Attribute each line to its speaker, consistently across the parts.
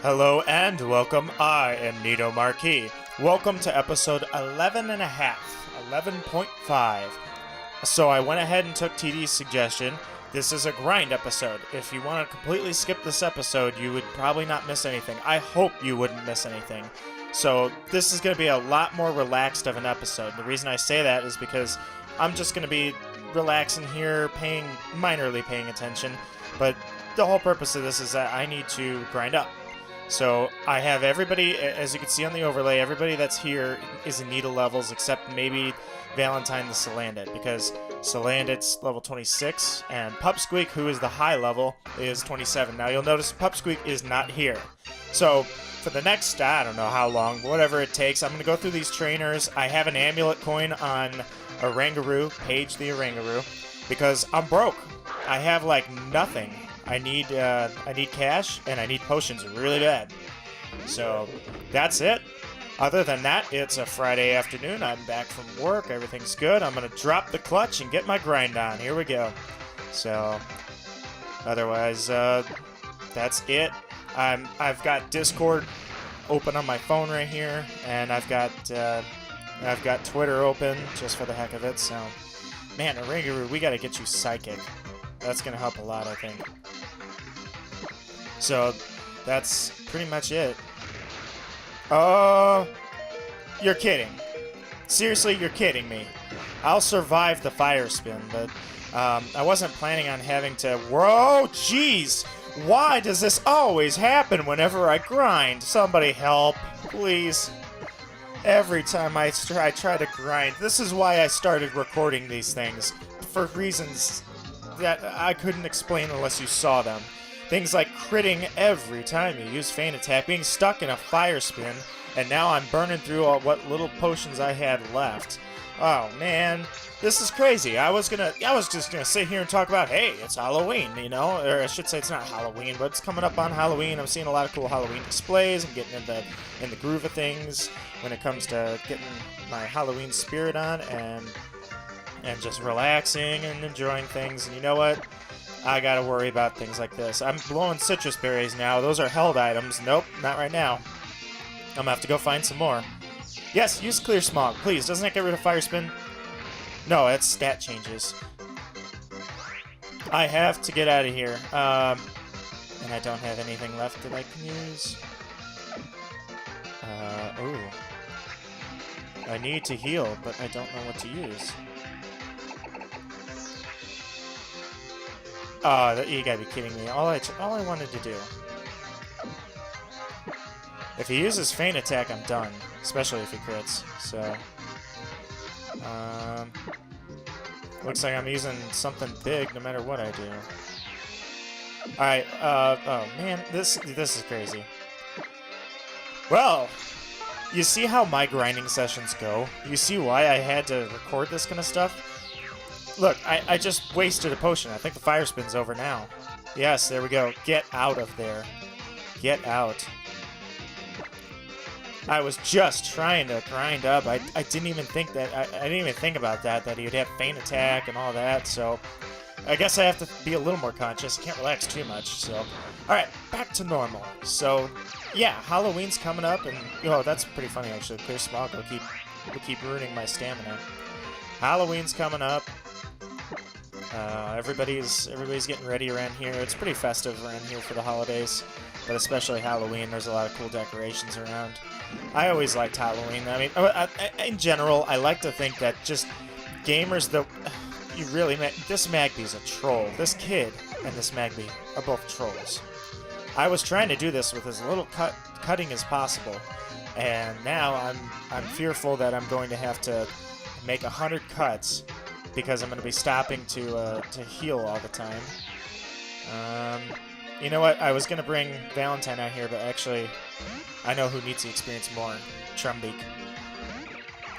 Speaker 1: Hello and welcome. I am Nito Marquis. Welcome to episode 11 and a half, 11.5. So I went ahead and took TD's suggestion. This is a grind episode. If you want to completely skip this episode, you would probably not miss anything. I hope you wouldn't miss anything. So this is going to be a lot more relaxed of an episode. The reason I say that is because I'm just going to be relaxing here, minorly paying attention. But the whole purpose of this is that I need to grind up. So I have everybody, as you can see on the overlay, everybody that's here is in needle levels except maybe Valentine the Salandit, because Salandit's level 26 and Pupsqueak, who is the high level, is 27. Now you'll notice Pupsqueak is not here. So for the next, I don't know how long, whatever it takes, I'm going to go through these trainers. I have an amulet coin on Oranguru, Paige the Oranguru, because I'm broke. I have like nothing. I need cash, and I need potions really bad. So, that's it. Other than that, it's a Friday afternoon. I'm back from work. Everything's good. I'm going to drop the clutch and get my grind on. Here we go. So, otherwise, that's it. I've got Discord open on my phone right here, and I've got Twitter open just for the heck of it. So, man, Oranguru, we got to get you psychic. That's going to help a lot, I think. So, that's pretty much it. You're kidding. Seriously, you're kidding me. I'll survive the fire spin, but I wasn't planning on having to... Whoa, jeez! Why does this always happen whenever I grind? Somebody help, please. Every time I try to grind. This is why I started recording these things. For reasons that I couldn't explain unless you saw them. Things like critting every time you use Feint Attack, being stuck in a fire spin, and now I'm burning through all what little potions I had left. Oh man, this is crazy. I was just gonna sit here and talk about, hey, it's Halloween, you know, or I should say it's not Halloween, but it's coming up on Halloween. I'm seeing a lot of cool Halloween displays. I'm getting in the groove of things when it comes to getting my Halloween spirit on and just relaxing and enjoying things. And you know what? I gotta worry about things like this. I'm blowing citrus berries now. Those are held items. Nope, not right now. I'm gonna have to go find some more. Yes, use Clear Smog, please. Doesn't that get rid of Fire Spin? No, it's stat changes. I have to get out of here. And I don't have anything left that I can use. Ooh. I need to heal, but I don't know what to use. Oh, you gotta be kidding me. All I wanted to do. If he uses Feint Attack, I'm done. Especially if he crits. So, looks like I'm using something big no matter what I do. Alright, oh man, this is crazy. Well, you see how my grinding sessions go? You see why I had to record this kind of stuff? Look, I just wasted a potion. I think the fire spin's over now. Yes, there we go. Get out of there. Get out. I was just trying to grind up. I didn't even think that... I didn't even think about that he would have Feint Attack and all that, so... I guess I have to be a little more conscious. I can't relax too much, so... Alright, back to normal. So, yeah, Halloween's coming up, and... Oh, that's pretty funny, actually. Clear Smog will keep ruining my stamina. Halloween's coming up. Everybody's getting ready around here. It's pretty festive around here for the holidays, but especially Halloween. There's a lot of cool decorations around. I always liked Halloween. I mean, in general, I like to think that just gamers, this Magby's a troll. This kid and this Magby are both trolls. I was trying to do this with as little cutting as possible, and now I'm fearful that I'm going to have to make 100 cuts because I'm going to be stopping to heal all the time. You know what? I was going to bring Valentine out here, but actually, I know who needs the experience more. Trumbeak.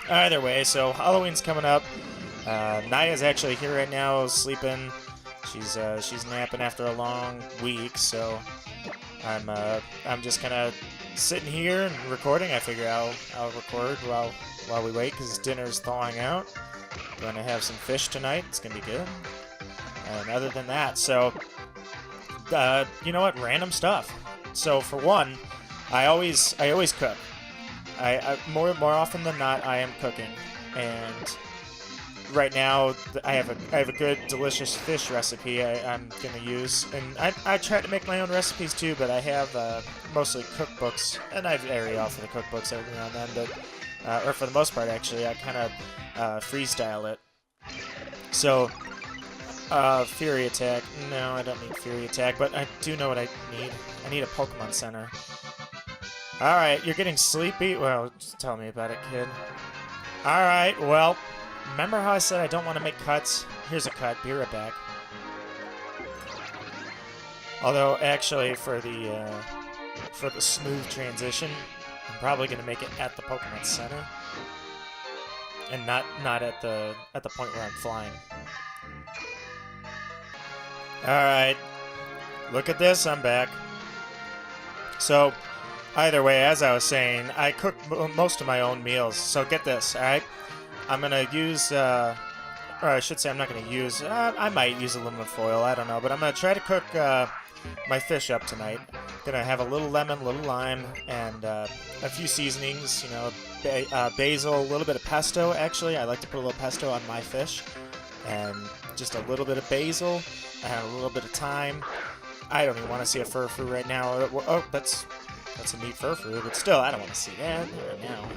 Speaker 1: Either way, so Halloween's coming up. Naya's actually here right now, sleeping. She's napping after a long week, so I'm just kind of sitting here and recording. I figure I'll record while we wait because dinner's thawing out. Gonna have some fish tonight. It's gonna be good. And other than that, so you know what? Random stuff. So for one, I always cook. I more often than not I am cooking, and right now I have a good delicious fish recipe I'm gonna use, and I try to make my own recipes too, but I have mostly cookbooks, and I vary off of the cookbooks every now and then, but or for the most part actually I kind of freestyle it. So Fury Attack. No, I don't need Fury Attack, but I do know what I need. I need a Pokemon Center. Alright, you're getting sleepy? Well, just tell me about it, kid. Alright, well, remember how I said I don't want to make cuts? Here's a cut. Be right back. Although, actually, for the smooth transition, I'm probably going to make it at the Pokemon Center. And not at the point where I'm flying. Alright. Look at this, I'm back. So, either way, as I was saying, I cook most of my own meals. So get this, alright? I'm going to use, or I should say I'm not going to use, I might use aluminum foil, I don't know. But I'm going to try to cook my fish up tonight. Going to have a little lemon, a little lime, and a few seasonings, you know, basil, a little bit of pesto, actually. I like to put a little pesto on my fish. And just a little bit of basil, and a little bit of thyme. I don't even want to see a furfru right now. Oh, that's a neat furfru, but still, I don't want to see that right now.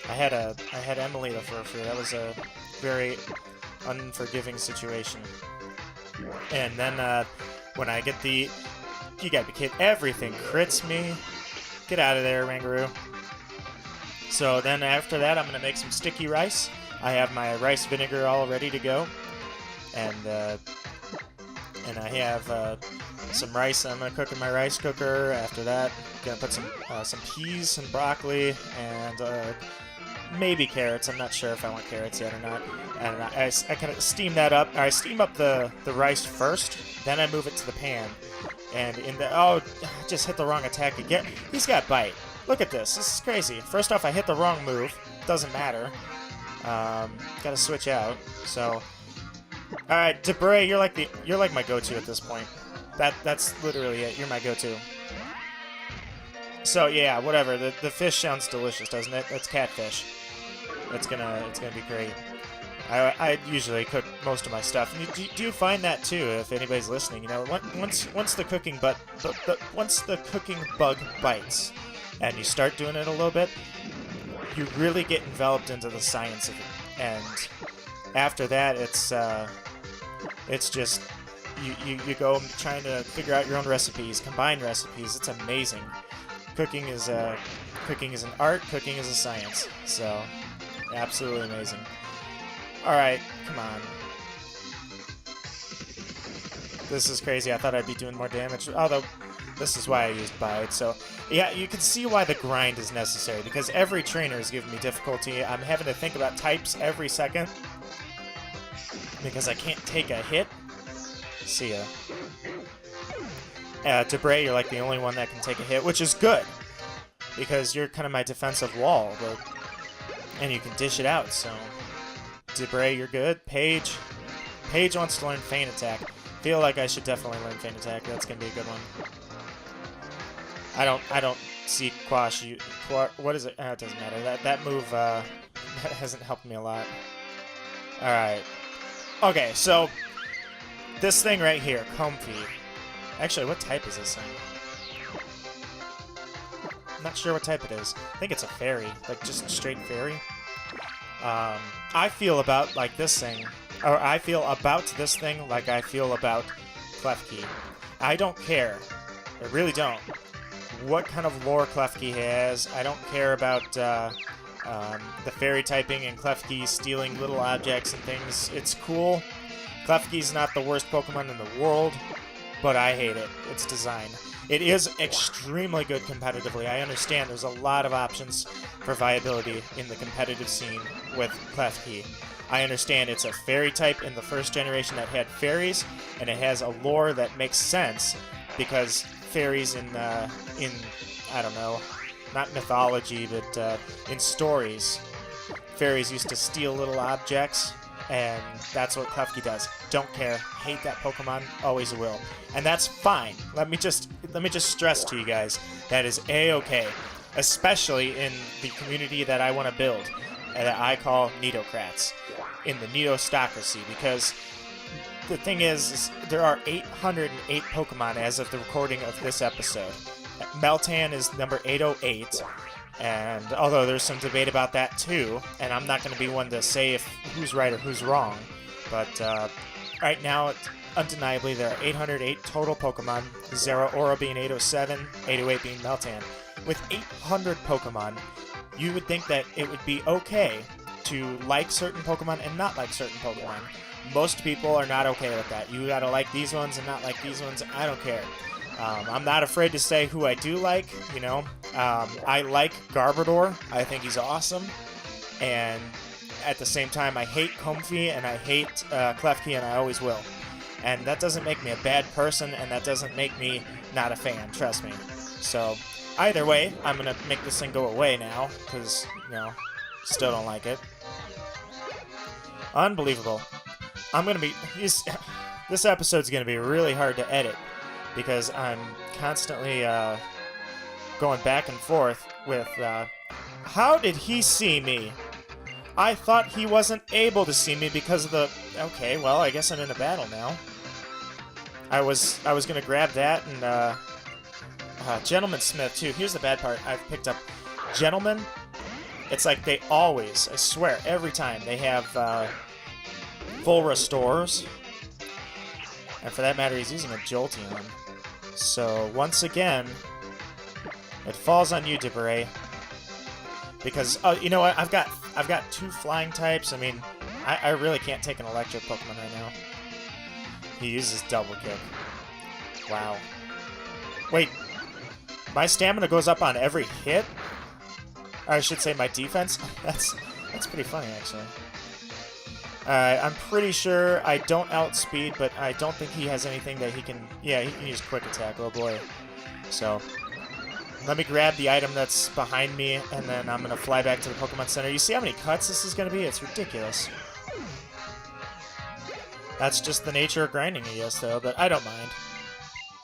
Speaker 1: I had Emily the furfru. That was a very unforgiving situation. And then when I get the, you got the kid, everything crits me. Get out of there, Rangaroo. So then after that, I'm gonna make some sticky rice. I have my rice vinegar all ready to go, and I have some rice I'm gonna cook in my rice cooker. After that, I'm gonna put some peas, some broccoli, and maybe carrots. I'm not sure if I want carrots yet or not. And I kind of steam that up. I steam up the rice first, then I move it to the pan. And in the I just hit the wrong attack again. He's got bite. Look at this. This is crazy. First off, I hit the wrong move. Doesn't matter. Gotta switch out. So, all right, Debray, you're like my go-to at this point. That's literally it. You're my go-to. So yeah, whatever. The fish sounds delicious, doesn't it? That's catfish. It's gonna be great. I usually cook most of my stuff. And do you find that too? If anybody's listening, you know, once the cooking bug bites, and you start doing it a little bit, you really get enveloped into the science of it. And after that, it's just you go trying to figure out your own recipes, combine recipes. It's amazing. Cooking is an art. Cooking is a science. So, absolutely amazing. All right, come on. This is crazy. I thought I'd be doing more damage. Although, this is why I used Bite. So, yeah, you can see why the grind is necessary. Because every trainer is giving me difficulty. I'm having to think about types every second. Because I can't take a hit. See ya. Debray, you're like the only one that can take a hit, which is good. Because you're kind of my defensive wall. And you can dish it out, so... Debray, you're good. Paige wants to learn Feint Attack. Feel like I should definitely learn Feint Attack. That's gonna be a good one. I don't see Quash. What is it? It doesn't matter. That move that hasn't helped me a lot. All right. Okay, so this thing right here, Comfy. Actually, what type is this thing? I'm not sure what type it is. I think it's a fairy, like just straight fairy. I feel about like this thing, or I feel about this thing like I feel about Klefki. I don't care. I really don't. What kind of lore Klefki has. I don't care about the fairy typing and Klefki stealing little objects and things. It's cool. Klefki's not the worst Pokemon in the world, but I hate it. Its design. It is extremely good competitively. I understand there's a lot of options for viability in the competitive scene with Klefki. I understand it's a fairy type in the first generation that had fairies, and it has a lore that makes sense because fairies in I don't know, not mythology, but in stories, fairies used to steal little objects and that's what Klefki does. Don't care, hate that Pokemon, always will, and that's fine. Let me just stress to you guys that is a-okay, especially in the community that I want to build, and that I call Nidocrats, in the Nidostocracy, because the thing is there are 808 Pokemon as of the recording of this episode. Meltan is number 808. And although there's some debate about that too, and I'm not going to be one to say who's right or who's wrong, but right now, undeniably, there are 808 total Pokemon, Zeraora being 807, 808 being Meltan. With 800 Pokemon, you would think that it would be okay to like certain Pokemon and not like certain Pokemon. Most people are not okay with that. You gotta like these ones and not like these ones. I don't care. I'm not afraid to say who I do like, you know. I like Garbodor. I think he's awesome. And at the same time, I hate Comfey and I hate Klefki, and I always will. And that doesn't make me a bad person, and that doesn't make me not a fan, trust me. So, either way, I'm going to make this thing go away now, because, you know, still don't like it. Unbelievable. I'm going to be... This episode's going to be really hard to edit, because I'm constantly going back and forth with, how did he see me? I thought he wasn't able to see me because of the... Okay, well, I guess I'm in a battle now. I was going to grab that and, Gentleman Smith, too. Here's the bad part. I've picked up Gentleman. It's like they always, I swear, every time, they have, full restores. And for that matter, he's using a Jolteon. So, once again, it falls on you, Dibere. Because, oh, you know what? I've got 2 flying types. I mean, I really can't take an electric Pokemon right now. He uses Double Kick. Wow. Wait, my stamina goes up on every hit? Or I should say my defense? That's pretty funny, actually. I'm pretty sure I don't outspeed, but I don't think he has anything that he can... Yeah, he can use Quick Attack, oh boy. So, let me grab the item that's behind me, and then I'm going to fly back to the Pokemon Center. You see how many cuts this is going to be? It's ridiculous. That's just the nature of grinding, I guess, though, but I don't mind.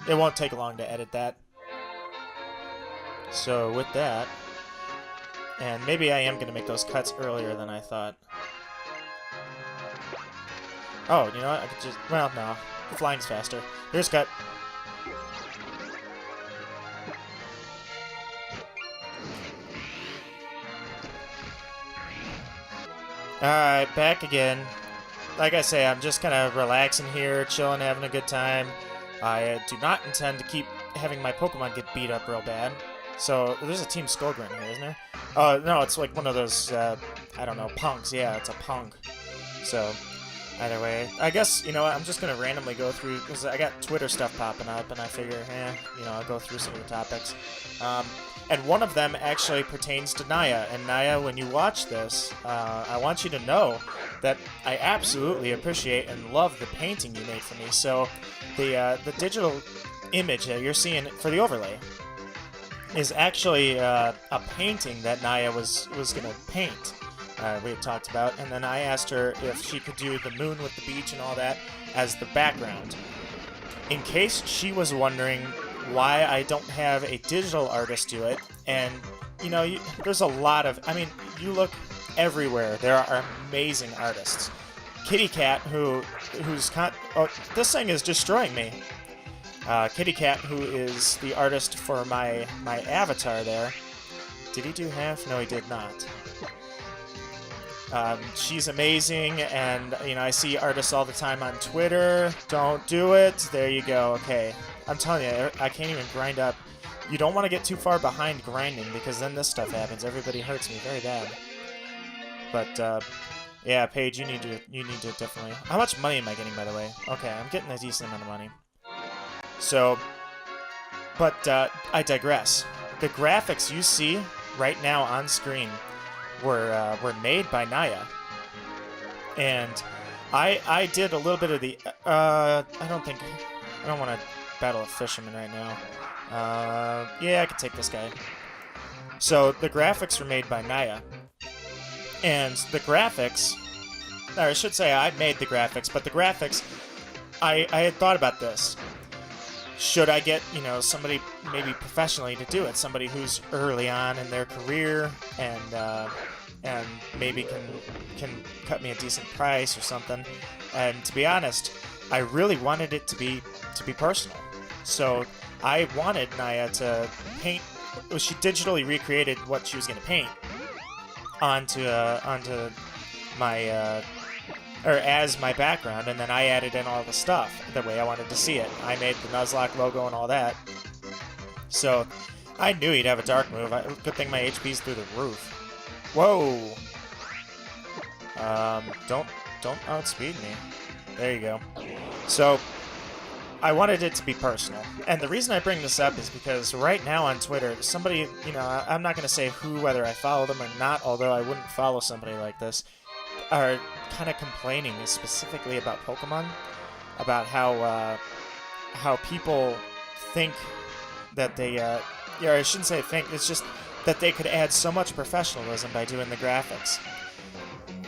Speaker 1: It won't take long to edit that. So, with that... And maybe I am going to make those cuts earlier than I thought. Oh, you know what? I could just... Well, no. Flying's faster. Here's cut. Alright, back again. Like I say, I'm just kind of relaxing here, chilling, having a good time. I do not intend to keep having my Pokemon get beat up real bad. So, there's a Team Skullgrunt here, isn't there? Oh, no, it's like one of those, I don't know, punks. Yeah, it's a punk. So, either way, I guess, you know what, I'm just going to randomly go through, because I got Twitter stuff popping up, and I figure, you know, I'll go through some of the topics. And one of them actually pertains to Naya. And Naya, when you watch this, I want you to know that I absolutely appreciate and love the painting you made for me. So, the digital image that you're seeing for the overlay is actually a painting that Naya was going to paint. We had talked about, and then I asked her if she could do the moon with the beach and all that as the background. In case she was wondering why I don't have a digital artist do it, and, you know, there's a lot of... I mean, you look everywhere. There are amazing artists. Kitty Cat, who's... Oh, this thing is destroying me. Kitty Cat, who is the artist for my avatar there. Did he do half? No, he did not. She's amazing, and, you know, I see artists all the time on Twitter. Don't do it. There you go. Okay. I'm telling you, I can't even grind up. You don't want to get too far behind grinding, because then this stuff happens. Everybody hurts me very bad. But, yeah, Paige, you need to definitely... How much money am I getting, by the way? Okay, I'm getting a decent amount of money. So, but I digress. The graphics you see right now on screen were made by Naya, and I did a little bit of the. I don't want to battle a fisherman right now. Yeah, I could take this guy. So the graphics were made by Naya, and the graphics or I should say I made the graphics, but the graphics, I had thought about this. Should I get, somebody maybe professionally to do it? Somebody who's early on in their career and maybe can cut me a decent price or something. And to be honest, I really wanted it to be personal. So I wanted Naya to paint. She digitally recreated what she was going to paint onto my or as my background, and then I added in all the stuff the way I wanted to see it. I made the Nuzlocke logo and all that. So I knew he'd have a dark move. Good thing my HP's through the roof. Whoa! Don't outspeed me. There you go. So I wanted it to be personal. And the reason I bring this up is because right now on Twitter, somebody, I'm not going to say whether I follow them or not, although I wouldn't follow somebody like this, are kind of complaining specifically about Pokemon, about how people think that they, I shouldn't say think, it's just that they could add so much professionalism by doing the graphics.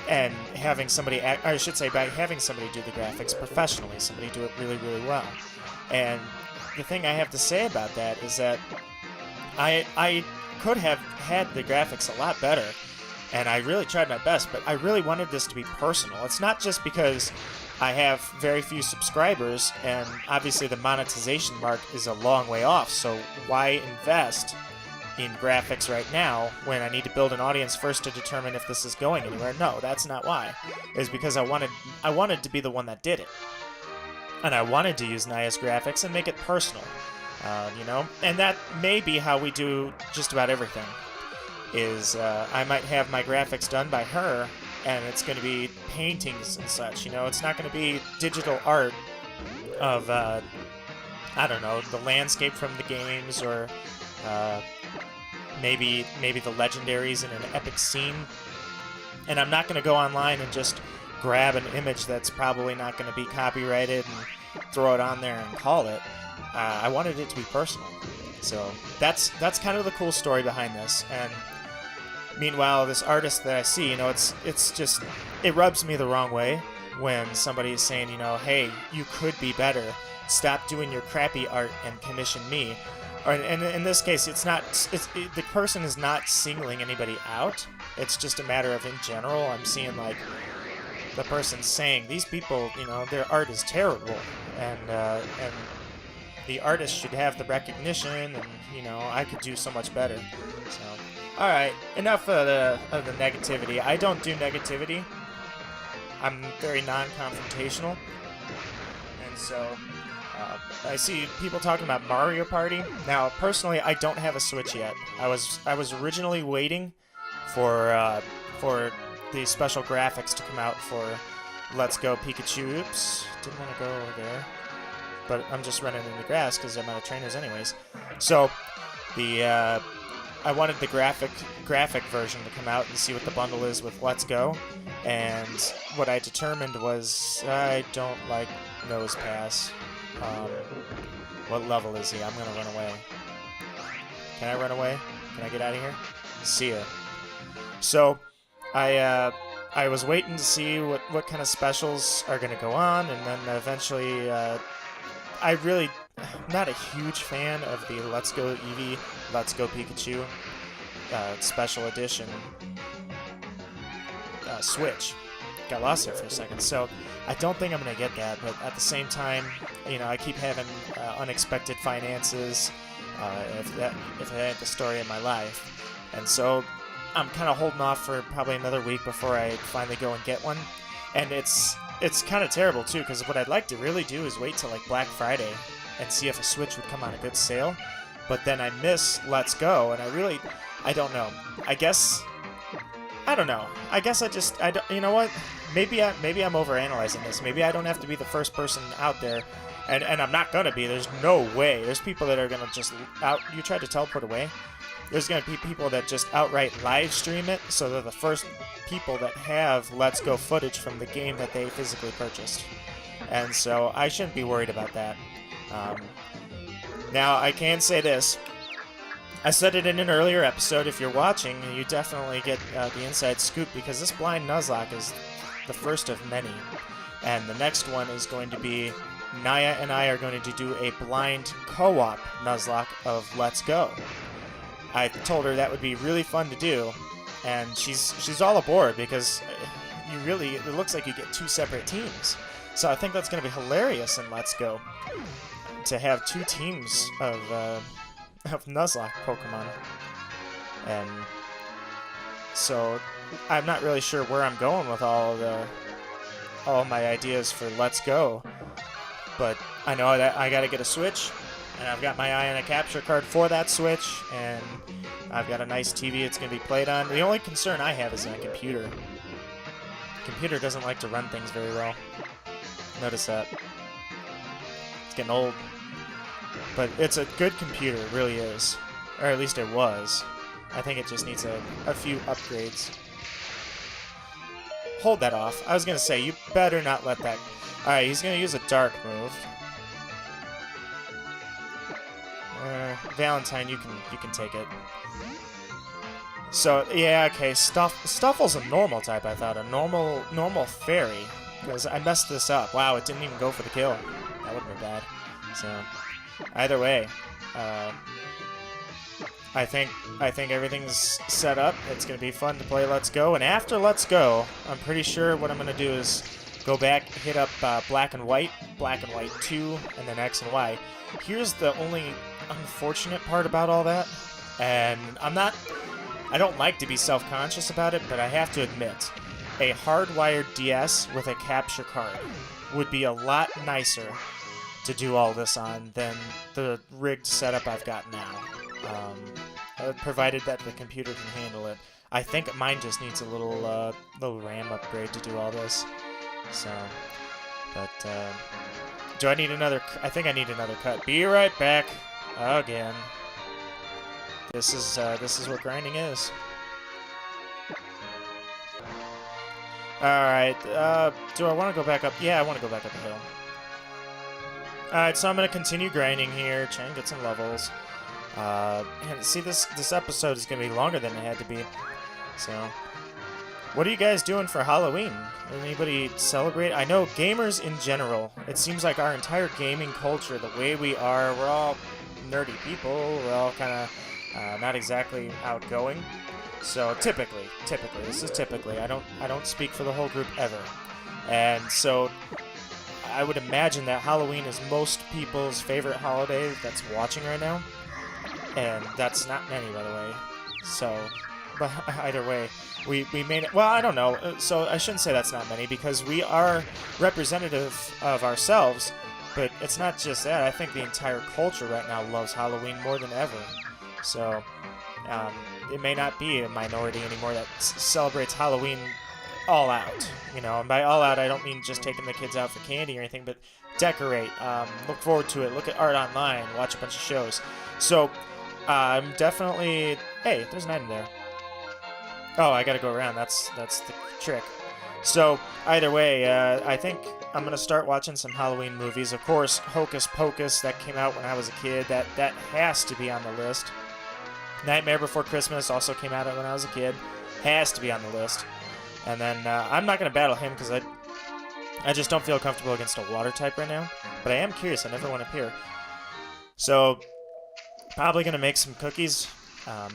Speaker 1: And having somebody, I should say, by having somebody do the graphics professionally, somebody do it really, really well. And the thing I have to say about that is that I could have had the graphics a lot better, and I really tried my best, but I really wanted this to be personal. It's not just because I have very few subscribers, and obviously the monetization mark is a long way off, so why invest in graphics right now when I need to build an audience first to determine if this is going anywhere? No, that's not why. It's because I wanted to be the one that did it. And I wanted to use Naya's graphics and make it personal, And that may be how we do just about everything. Is I might have my graphics done by her, and it's going to be paintings and such. It's not going to be digital art of, I don't know, the landscape from the games, or maybe the legendaries in an epic scene. And I'm not going to go online and just grab an image that's probably not going to be copyrighted and throw it on there and call it. I wanted it to be personal. So that's kind of the cool story behind this. And meanwhile, this artist that I see, it's just, it rubs me the wrong way when somebody is saying, hey, you could be better. Stop doing your crappy art and commission me. And in this case, the person is not singling anybody out. It's just a matter of, in general, I'm seeing like the person saying these people, their art is terrible, and the artist should have the recognition, and I could do so much better. So, all right, enough of the negativity. I don't do negativity. I'm very non-confrontational, and so. I see people talking about Mario Party. Now, personally, I don't have a Switch yet. I was originally waiting for the special graphics to come out for Let's Go Pikachu. Oops, didn't want to go over there. But I'm just running in the grass because I'm out of trainers anyways. So, I wanted the graphic version to come out and see what the bundle is with Let's Go. And what I determined was I don't like Nose Pass. What level is he? I'm gonna run away. Can I run away? Can I get out of here? See ya. So, I was waiting to see what kind of specials are gonna go on, and then eventually, I'm not a huge fan of the Let's Go Eevee, Let's Go Pikachu special edition Switch. Got lost there for a second. So I don't think I'm going to get that, but at the same time, I keep having unexpected finances, if that ain't the story of my life. And so I'm kind of holding off for probably another week before I finally go and get one. And it's kind of terrible, too, because what I'd like to really do is wait till, like, Black Friday and see if a Switch would come on a good sale. But then I miss Let's Go, and I don't know. I don't know. I guess you know what? Maybe I'm overanalyzing this. Maybe I don't have to be the first person out there, and I'm not gonna be. There's no way. There's people that are gonna just You tried to teleport away. There's gonna be people that just outright live stream it, so they're the first people that have Let's Go footage from the game that they physically purchased. And so I shouldn't be worried about that. Now I can say this. I said it in an earlier episode. If you're watching, you definitely get the inside scoop, because this blind Nuzlocke is the first of many. And the next one is going to be Naya and I are going to do a blind co-op Nuzlocke of Let's Go. I told her that would be really fun to do, and she's all aboard because it looks like you get 2 separate teams. So I think that's going to be hilarious in Let's Go to have 2 teams of Nuzlocke Pokemon. And so I'm not really sure where I'm going with all my ideas for Let's Go, but I know that I got to get a Switch, and I've got my eye on a capture card for that Switch, and I've got a nice TV it's going to be played on. The only concern I have is my computer. The computer doesn't like to run things very well. Notice that. It's getting old. But it's a good computer, it really is. Or at least it was. I think it just needs a few upgrades. Hold that off. I was going to say, you better not let that... Alright, he's going to use a dark move. Valentine, you can take it. So, yeah, okay, Stuffle's a normal type, I thought. A normal fairy. Because I messed this up. Wow, it didn't even go for the kill. That would have been bad. So, either way, I think everything's set up. It's going to be fun to play Let's Go. And after Let's Go, I'm pretty sure what I'm going to do is go back, hit up Black and White 2, and then X and Y. Here's the only unfortunate part about all that. And I don't like to be self-conscious about it, but I have to admit, a hardwired DS with a capture card would be a lot nicer to do all this on than the rigged setup I've got now. Provided that the computer can handle it. I think mine just needs a little RAM upgrade to do all this. So, but do I need another? I think I need another cut. Be right back. Again. This is what grinding is. Alright, do I want to go back up? Yeah, I want to go back up the hill. Alright, so I'm going to continue grinding here, try and get some levels. And see, this episode is going to be longer than it had to be. So, what are you guys doing for Halloween? Anybody celebrate? I know gamers in general, it seems like our entire gaming culture, the way we are, we're all nerdy people, we're all kind of not exactly outgoing. So typically, this is typically, I don't speak for the whole group ever. And so I would imagine that Halloween is most people's favorite holiday that's watching right now. And that's not many, by the way. So, but either way, we made it, well, I don't know. So I shouldn't say that's not many, because we are representative of ourselves, but it's not just that. I think the entire culture right now loves Halloween more than ever. So, it may not be a minority anymore that celebrates Halloween all out. You know, and by all out, I don't mean just taking the kids out for candy or anything, but decorate, look forward to it, look at art online, watch a bunch of shows. So, I'm definitely... Hey, there's an item there. Oh, I gotta go around. That's the trick. So, either way, I think I'm gonna start watching some Halloween movies. Of course, Hocus Pocus, that came out when I was a kid. That has to be on the list. Nightmare Before Christmas also came out when I was a kid. Has to be on the list. And then, I'm not gonna battle him because I just don't feel comfortable against a water type right now. But I am curious. I never went up here. So, probably gonna make some cookies.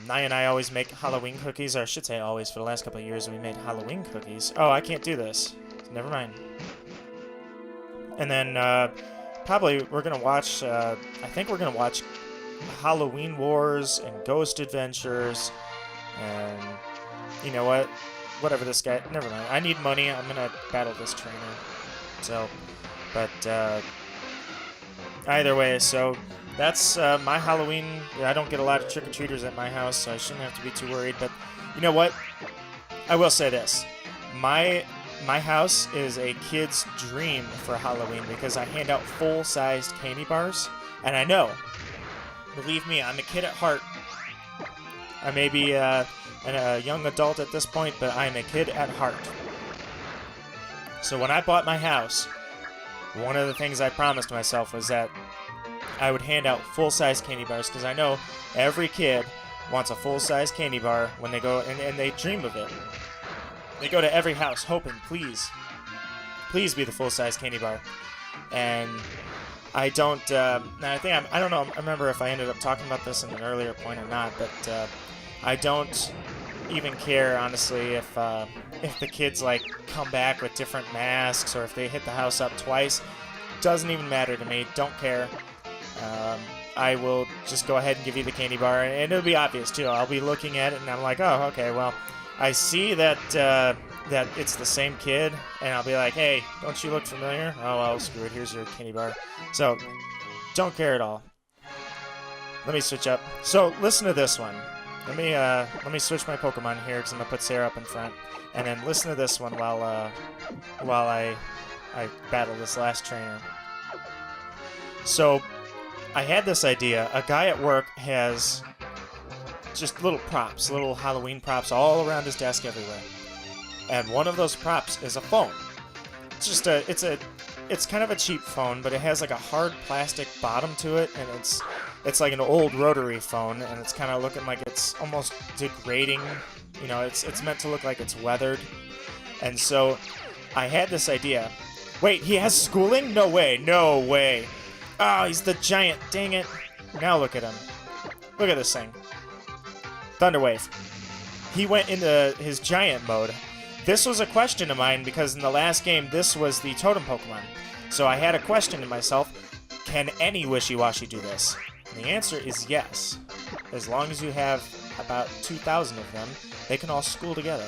Speaker 1: Naya and I always make Halloween cookies, or I should say always, for the last couple of years we made Halloween cookies. Oh, I can't do this. Never mind. And then, probably we're gonna watch, I think we're gonna watch Halloween Wars and Ghost Adventures, and, you know what? Whatever this guy, never mind. I need money, I'm gonna battle this trainer. So, but, either way, so... That's my Halloween. I don't get a lot of trick-or-treaters at my house, so I shouldn't have to be too worried. But you know what? I will say this. My house is a kid's dream for Halloween because I hand out full-sized candy bars. And I know, believe me, I'm a kid at heart. I may be a young adult at this point, but I'm a kid at heart. So when I bought my house, one of the things I promised myself was that I would hand out full-size candy bars, because I know every kid wants a full-size candy bar when they go, and they dream of it. They go to every house hoping, please, Please be the full-size candy bar. And I don't, I don't know, I remember if I ended up talking about this in an earlier point or not, but I don't even care, honestly, if the kids, like, come back with different masks or if they hit the house up twice. Doesn't even matter to me. Don't care. I will just go ahead and give you the candy bar, and it'll be obvious, too. I'll be looking at it, and I'm like, oh, okay, well, I see that that it's the same kid, and I'll be like, hey, don't you look familiar? Oh, well, screw it, here's your candy bar. So, don't care at all. Let me switch up. So, listen to this one. Let me switch my Pokemon here, because I'm going to put Sarah up in front, and then listen to this one while I battle this last trainer. So, I had this idea. A guy at work has just little props, little Halloween props all around his desk everywhere. And one of those props is a phone. It's just it's kind of a cheap phone, but it has like a hard plastic bottom to it, and it's like an old rotary phone, and it's kind of looking like it's almost degrading. You know, it's meant to look like it's weathered. And so I had this idea. Wait, he has schooling? No way, no way. Oh, he's the giant, dang it. Now look at him. Look at this thing. Thunderwave. He went into his giant mode. This was a question of mine because in the last game, this was the Totem Pokemon. So I had a question to myself, can any Wishy-Washy do this? And the answer is yes. As long as you have about 2,000 of them, they can all school together.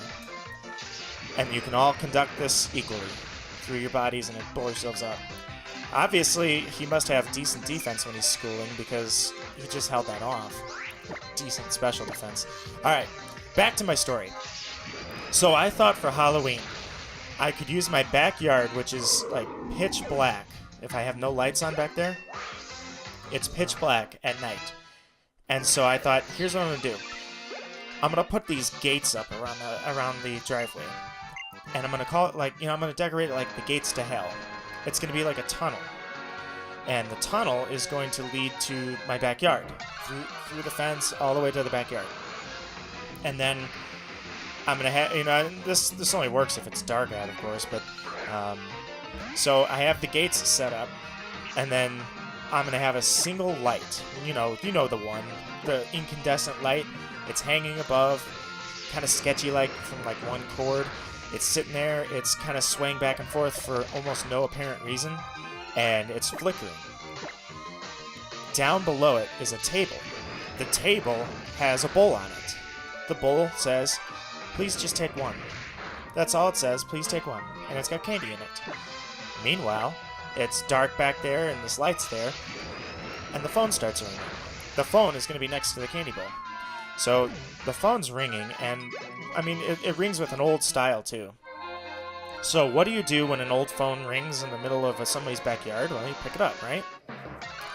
Speaker 1: And you can all conduct this equally through your bodies and blow yourselves up. Obviously, he must have decent defense when he's schooling because he just held that off. Decent special defense. Alright, back to my story. So I thought for Halloween, I could use my backyard, which is like pitch black. If I have no lights on back there, it's pitch black at night. And so I thought, here's what I'm going to do. I'm going to put these gates up around the driveway. And I'm going to call it like, I'm going to decorate it like the gates to hell. It's going to be like a tunnel. And the tunnel is going to lead to my backyard. Through the fence, all the way to the backyard. And then I'm going to have, this only works if it's dark out, of course, but, so I have the gates set up, and then I'm going to have a single light. You know the one, the incandescent light. It's hanging above, kind of sketchy-like from, like, one cord. It's sitting there, it's kind of swaying back and forth for almost no apparent reason, and it's flickering. Down below it is a table. The table has a bowl on it. The bowl says, please just take one. That's all it says, please take one. And it's got candy in it. Meanwhile, it's dark back there and this light's there, and the phone starts ringing. The phone is going to be next to the candy bowl. So the phone's ringing, and I mean, it rings with an old style too. So what do you do when an old phone rings in the middle of somebody's backyard? Well, you pick it up, right?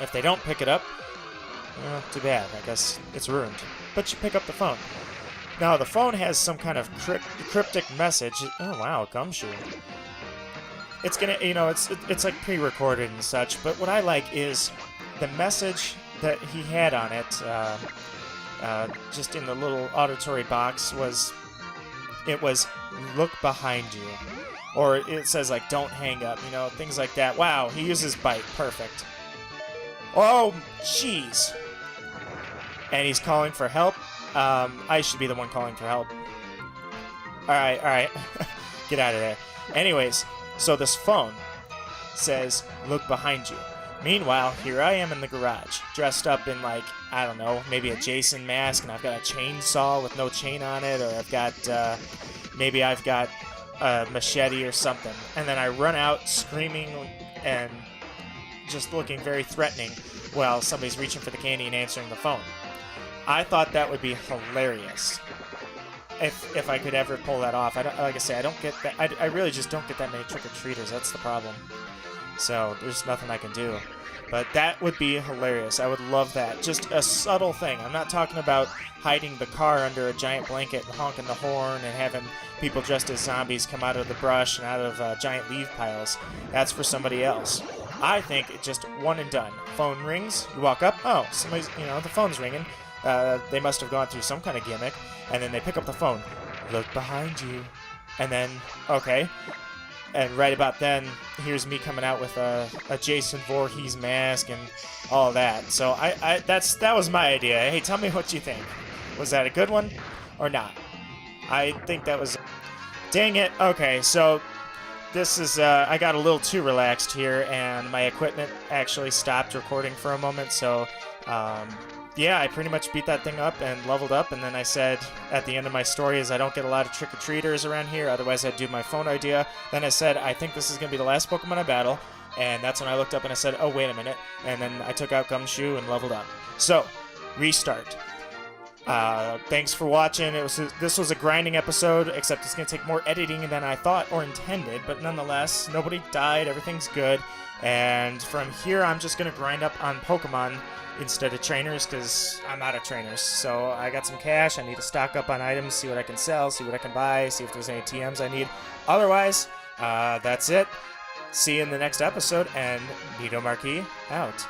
Speaker 1: If they don't pick it up, well, too bad. I guess it's ruined. But you pick up the phone. Now, the phone has some kind of cryptic message. Oh, wow, gumshoe. It's gonna, it's like pre-recorded and such, but what I like is the message that he had on it, just in the little auditory box, was look behind you. Or it says, like, don't hang up, things like that. Wow, he uses bite. Perfect. Oh, jeez. And he's calling for help. I should be the one calling for help. Alright. Get out of there. Anyways, so this phone says, look behind you. Meanwhile, here I am in the garage, dressed up in, like, I don't know, maybe a Jason mask, and I've got a chainsaw with no chain on it, or I've got a machete or something. And then I run out screaming and just looking very threatening while somebody's reaching for the candy and answering the phone. I thought that would be hilarious if I could ever pull that off. Like I say, I don't get that. I really just don't get that many trick-or-treaters. That's the problem. So there's nothing I can do. But that would be hilarious. I would love that. Just a subtle thing. I'm not talking about hiding the car under a giant blanket and honking the horn and having people dressed as zombies come out of the brush and out of giant leaf piles. That's for somebody else. I think it's just one and done. Phone rings, you walk up, oh, somebody's, the phone's ringing. They must have gone through some kind of gimmick, and then they pick up the phone. Look behind you. And then, okay, And right about then, here's me coming out with a Jason Voorhees mask and all that. So that was my idea. Hey, tell me what you think. Was that a good one or not? I think that was... Dang it. Okay, so this is... I got a little too relaxed here, and my equipment actually stopped recording for a moment, so... yeah, I pretty much beat that thing up and leveled up, and then I said at the end of my story is I don't get a lot of trick-or-treaters around here, otherwise I'd do my phone idea. Then I said I think this is going to be the last Pokemon I battle, and that's when I looked up and I said, oh, wait a minute, and then I took out Gumshoe and leveled up. So, restart. Thanks for watching. This was a grinding episode, except it's going to take more editing than I thought or intended, but nonetheless, nobody died, everything's good, and from here I'm just going to grind up on Pokemon instead of trainers, because I'm out of trainers. So I got some cash, I need to stock up on items, see what I can sell, see what I can buy, see if there's any TMs I need. Otherwise, that's it. See you in the next episode, and Nito Marquis out.